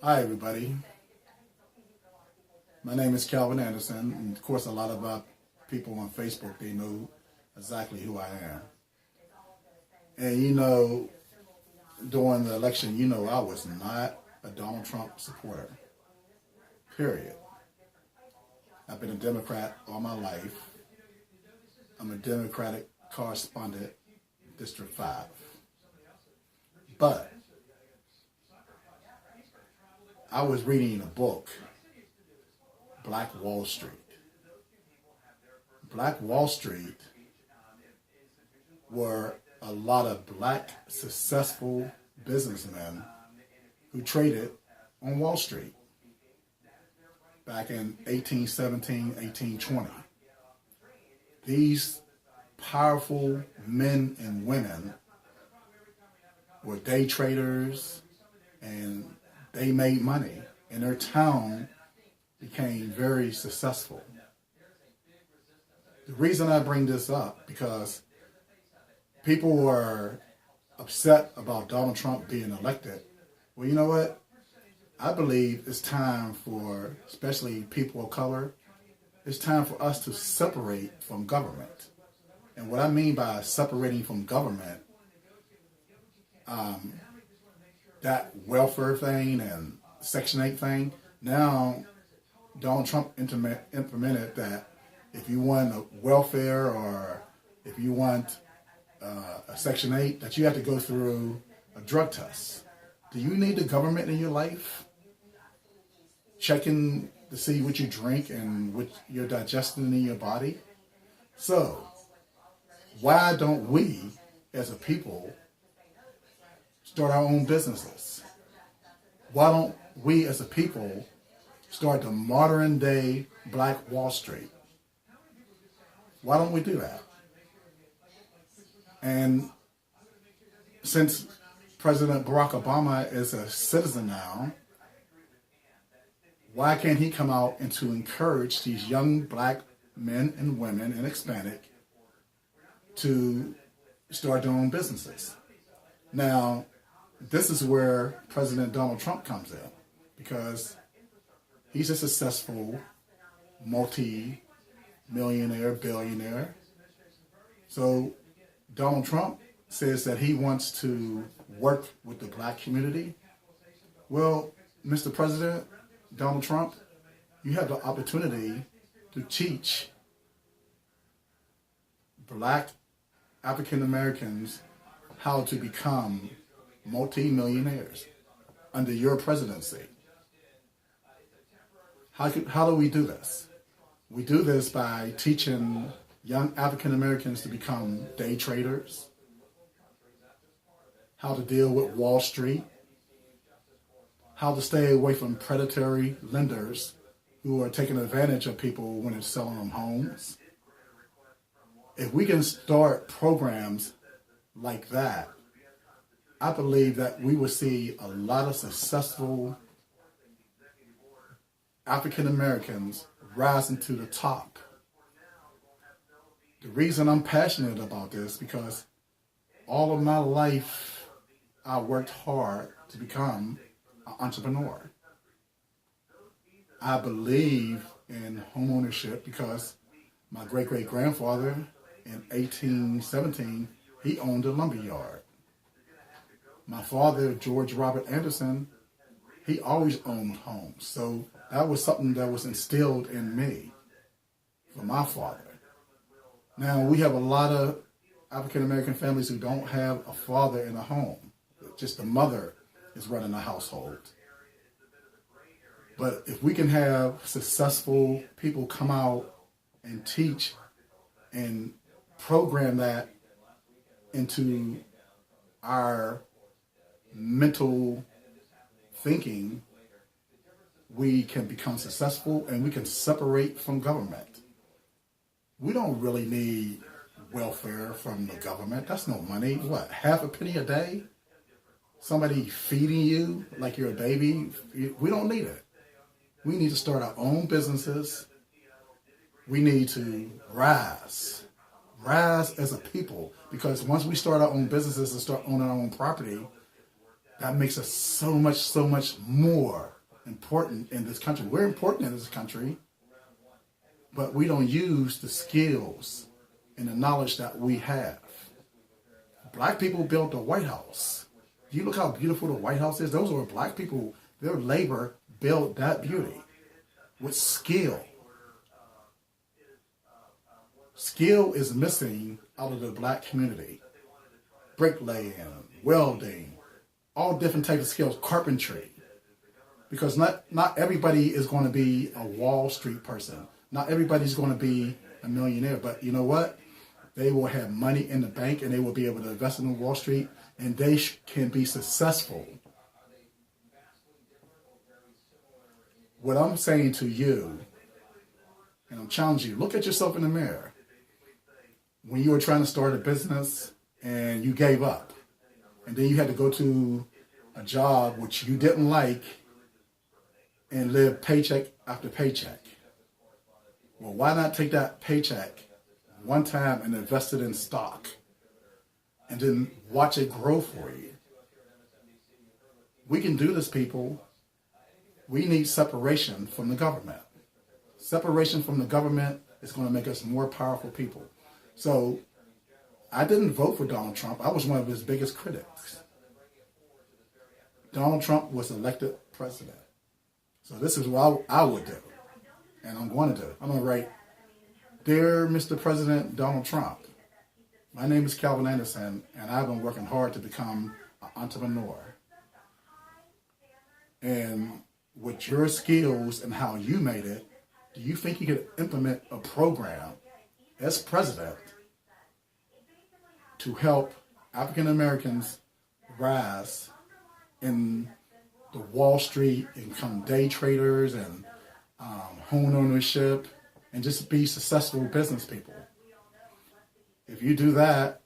Hi everybody, my name is Calvin Anderson, and of course a lot of people on Facebook, they know exactly who I am. And during the election, I was not a Donald Trump supporter, period. I've been a Democrat all my life. I'm a Democratic correspondent, District 5. But I was reading a book, Black Wall Street. Black Wall Street were a lot of black successful businessmen who traded on Wall Street back in 1817, 1820. These powerful men and women were day traders, and they made money, and their town became very successful. The reason I bring this up, because people were upset about Donald Trump being elected. Well, you know what? I believe it's time for, especially people of color, it's time for us to separate from government. And what I mean by separating from government, that welfare thing and Section 8 thing, now Donald Trump implemented that if you want a welfare or if you want a Section 8, that you have to go through a drug test. Do you need the government in your life checking to see what you drink and what you're digesting in your body? So, why don't we, as a people, start our own businesses? Why don't we, as a people, start the modern day Black Wall Street? Why don't we do that? And since President Barack Obama is a citizen now, why can't he come out and to encourage these young black men and women and Hispanic to start their own businesses? Now, this is where President Donald Trump comes in, because he's a successful multi-millionaire, billionaire. So Donald Trump says that he wants to work with the black community. Well, Mr. President, Donald Trump, you have the opportunity to teach black African Americans how to become multi-millionaires under your presidency. How do we do this? We do this by teaching young African Americans to become day traders, how to deal with Wall Street, how to stay away from predatory lenders who are taking advantage of people when they're selling them homes. If we can start programs like that, I believe that we will see a lot of successful African Americans rising to the top. The reason I'm passionate about this, because all of my life I worked hard to become an entrepreneur. I believe in home ownership because my great-great-grandfather in 1817, he owned a lumber yard. My father, George Robert Anderson, he always owned homes. So that was something that was instilled in me from my father. Now, we have a lot of African-American families who don't have a father in a home. Just the mother is running the household. But if we can have successful people come out and teach and program that into our mental thinking, we can become successful and we can separate from government. We don't really need welfare from the government. That's no money. What, half a penny a day? Somebody feeding you like you're a baby? We don't need it. We need to start our own businesses. We need to rise as a people, because once we start our own businesses and start owning our own property, that makes us so much more important in this country. We're important in this country, but we don't use the skills and the knowledge that we have. Black people built the White House. Do you look how beautiful the White House is? Those were black people. Their labor built that beauty with skill. Skill is missing out of the black community. Bricklaying, welding, all different types of skills, carpentry. Because not everybody is going to be a Wall Street person. Not everybody's going to be a millionaire. But you know what? They will have money in the bank and they will be able to invest in Wall Street and they can be successful. What I'm saying to you, and I'm challenging you, look at yourself in the mirror. When you were trying to start a business and you gave up, and then you had to go to a job which you didn't like and live paycheck after paycheck. Well, why not take that paycheck one time and invest it in stock and then watch it grow for you? We can do this, people. We need separation from the government. Separation from the government is going to make us more powerful people. So I didn't vote for Donald Trump. I was one of his biggest critics. Donald Trump was elected president. So this is what I would do. And I'm going to do. I'm going to write, Dear Mr. President Donald Trump, my name is Calvin Anderson, and I've been working hard to become an entrepreneur. And with your skills and how you made it, do you think you could implement a program as president to help African Americans rise in the Wall Street and become day traders and home ownership and just be successful business people? If you do that,